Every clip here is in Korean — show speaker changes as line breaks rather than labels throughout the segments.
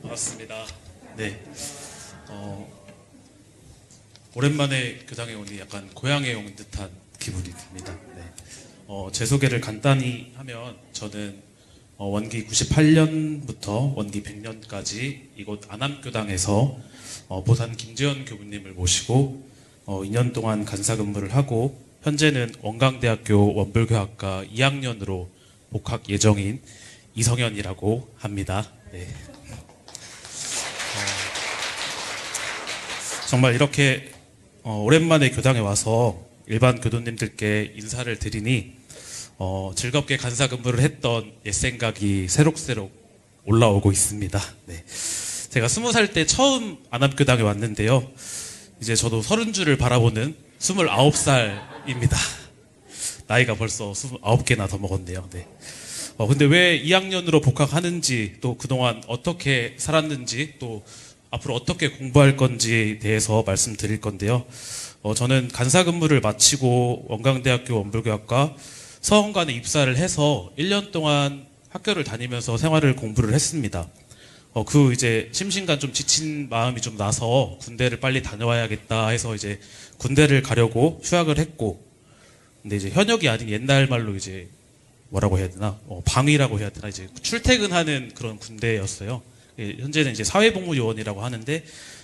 반갑습니다. 네. 오랜만에 교당에 오니 약간 고향에 온 듯한 기분이 듭니다. 네. 제 소개를 간단히 하면 저는 원기 98년부터 원기 100년까지 이곳 안암교당에서 보산 김재현 교부님을 모시고 2년 동안 간사 근무를 하고 현재는 원광대학교 원불교학과 2학년으로 복학 예정인 이성현이라고 합니다. 네. 정말 이렇게 오랜만에 교당에 와서 일반 교도님들께 인사를 드리니 즐겁게 간사 근무를 했던 옛 생각이 새록새록 올라오고 있습니다. 네. 제가 20살 때 처음 안암교당에 왔는데요. 이제 저도 30줄을 바라보는 29살입니다. 나이가 벌써 29개나 더 먹었네요. 네. 근데 왜 2학년으로 복학하는지, 또 그동안 어떻게 살았는지, 또 앞으로 어떻게 공부할 건지에 대해서 말씀드릴 건데요. 저는 간사 근무를 마치고 원광대학교 원불교학과 서원관에 입사를 해서 1년 동안 학교를 다니면서 생활을 공부를 했습니다. 이제 심신간 좀 지친 마음이 좀 나서 군대를 빨리 다녀와야겠다 해서 이제 군대를 가려고 휴학을 했고, 근데 이제 현역이 아닌 옛날 말로 이제 뭐라고 해야 되나, 방위라고 해야 되나, 이제 출퇴근하는 그런 군대였어요. 현재는 이제 사회복무요원이라고 하는데,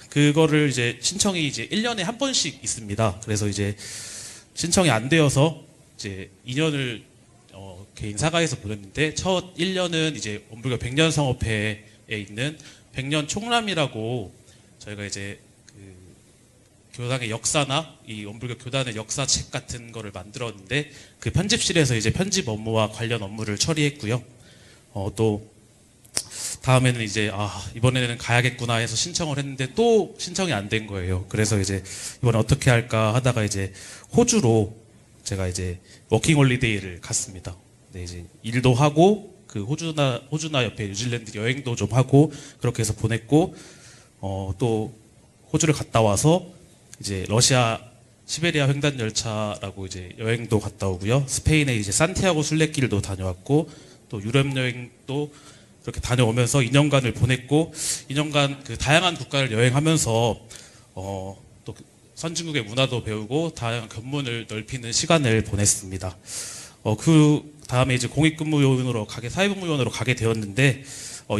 그거를 이제 신청이 이제 1년에 한 번씩 있습니다. 그래서 이제 신청이 안 되어서 이제 2년을 개인 사가에서 보냈는데, 첫 1년은 이제 원불교 백년 성업회에 있는 백년 총람이라고 저희가 이제 그 교당의 역사나 이 원불교 교단의 역사책 같은 거를 만들었는데, 그 편집실에서 이제 편집 업무와 관련 업무를 처리했고요. 또 다음에는 이제 이번에는 가야겠구나 해서 신청을 했는데 또 신청이 안 된 거예요. 그래서 이제 이번에 어떻게 할까 하다가 이제 호주로 제가 이제 워킹 홀리데이를 갔습니다. 네, 이제 일도 하고 그 호주나 옆에 뉴질랜드 여행도 좀 하고 그렇게 해서 보냈고, 또 호주를 갔다 와서 이제 러시아 시베리아 횡단 열차라고 이제 여행도 갔다 오고요. 스페인에 이제 산티아고 순례길도 다녀왔고, 또 유럽 여행도 그렇게 다녀오면서 2년간을 보냈고, 2년간 그 다양한 국가를 여행하면서 또 선진국의 문화도 배우고 다양한 견문을 넓히는 시간을 보냈습니다. 그 다음에 이제 공익근무요원으로 사회복무요원으로 가게 되었는데,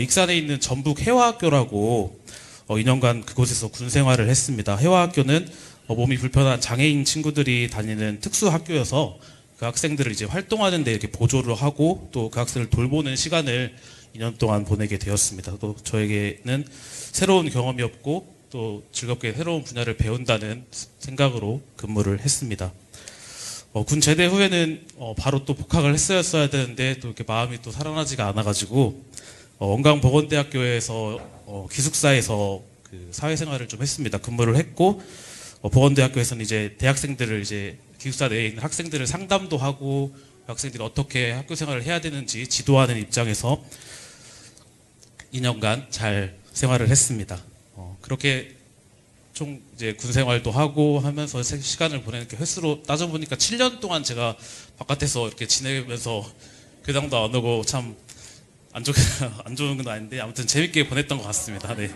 익산에 있는 전북 해화학교라고 2년간 그곳에서 군 생활을 했습니다. 해화학교는 몸이 불편한 장애인 친구들이 다니는 특수학교여서 그 학생들을 이제 활동하는 데 이렇게 보조를 하고 또 그 학생을 돌보는 시간을 2년 동안 보내게 되었습니다. 또 저에게는 새로운 경험이었고 또 즐겁게 새로운 분야를 배운다는 생각으로 근무를 했습니다. 군 제대 후에는 바로 또 복학을 했어야 되는데 또 이렇게 마음이 또 살아나지가 않아가지고 원광보건대학교에서 기숙사에서 그 사회생활을 좀 했습니다. 근무를 했고, 보건대학교에서는 이제 대학생들을 이제 기숙사 내에 있는 학생들을 상담도 하고 학생들이 어떻게 학교 생활을 해야 되는지 지도하는 입장에서 2년간 잘 생활을 했습니다. 그렇게 총 이제 군 생활도 하고 하면서 시간을 보내는 게 횟수로 따져보니까 7년 동안 제가 바깥에서 이렇게 지내면서 교당도 안 오고 참 안 좋은 건 아닌데 아무튼 재밌게 보냈던 것 같습니다. 네.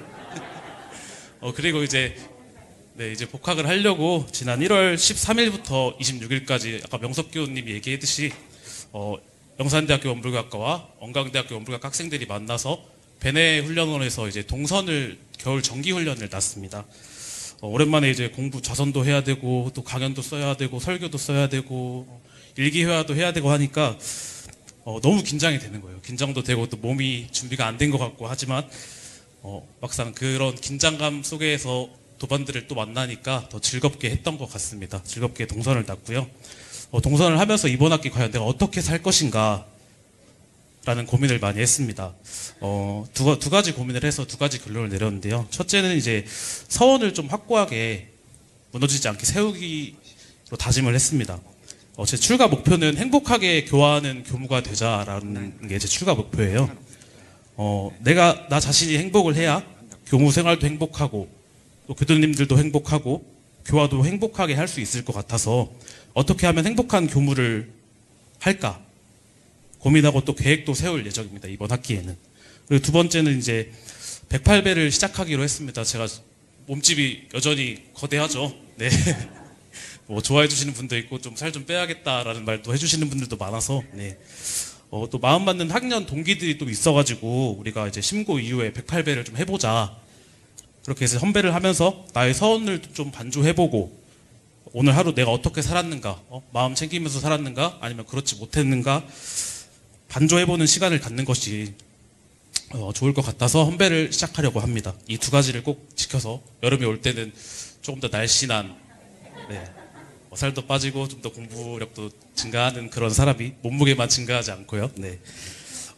그리고 이제 복학을 하려고 지난 1월 13일부터 26일까지 아까 명석교수님이 얘기했듯이 영산대학교 원불교학과와 원광대학교 원불교학과 학생들이 만나서 베네 훈련원에서 이제 동선을 겨울 정기 훈련을 났습니다. 오랜만에 이제 공부 자선도 해야 되고 또 강연도 써야 되고 설교도 써야 되고 일기회화도 해야 되고 하니까 너무 긴장이 되는 거예요. 긴장도 되고 또 몸이 준비가 안 된 것 같고 하지만 막상 그런 긴장감 속에서 도반들을 또 만나니까 더 즐겁게 했던 것 같습니다. 즐겁게 동선을 땄고요. 동선을 하면서 이번 학기 과연 내가 어떻게 살 것인가 라는 고민을 많이 했습니다. 두 가지 고민을 해서 두 가지 결론을 내렸는데요. 첫째는 이제 서원을 좀 확고하게 무너지지 않게 세우기로 다짐을 했습니다. 제 출가 목표는 행복하게 교화하는 교무가 되자라는 게 제 출가 목표예요. 나 자신이 행복을 해야 교무 생활도 행복하고 또 교도님들도 행복하고 교화도 행복하게 할 수 있을 것 같아서 어떻게 하면 행복한 교무를 할까? 고민하고 또 계획도 세울 예정입니다. 이번 학기에는. 그리고 두 번째는 이제 108배를 시작하기로 했습니다. 제가 몸집이 여전히 거대하죠. 네. 뭐 좋아해 주시는 분도 있고 좀 살 좀 빼야겠다라는 말도 해주시는 분들도 많아서 네. 또 마음 맞는 학년 동기들이 또 있어가지고 우리가 이제 심고 이후에 108배를 좀 해보자. 그렇게 해서 헌배를 하면서 나의 서원을 좀 반주해보고 오늘 하루 내가 어떻게 살았는가, 마음 챙기면서 살았는가, 아니면 그렇지 못했는가 반조해보는 시간을 갖는 것이 좋을 것 같아서 헌배를 시작하려고 합니다. 이 두 가지를 꼭 지켜서 여름이 올 때는 조금 더 날씬한, 네, 살도 빠지고 좀 더 공부력도 증가하는 그런 사람이 몸무게만 증가하지 않고요. 네.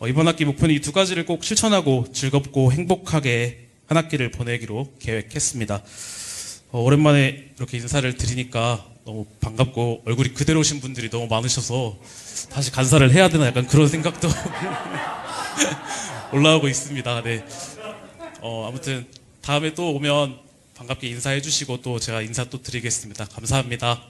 이번 학기 목표는 이 두 가지를 꼭 실천하고 즐겁고 행복하게 한 학기를 보내기로 계획했습니다. 오랜만에 이렇게 인사를 드리니까 너무 반갑고 얼굴이 그대로 오신 분들이 너무 많으셔서 다시 간사를 해야 되나 약간 그런 생각도 올라오고 있습니다. 네. 아무튼 다음에 또 오면 반갑게 인사해 주시고 또 제가 인사 또 드리겠습니다. 감사합니다.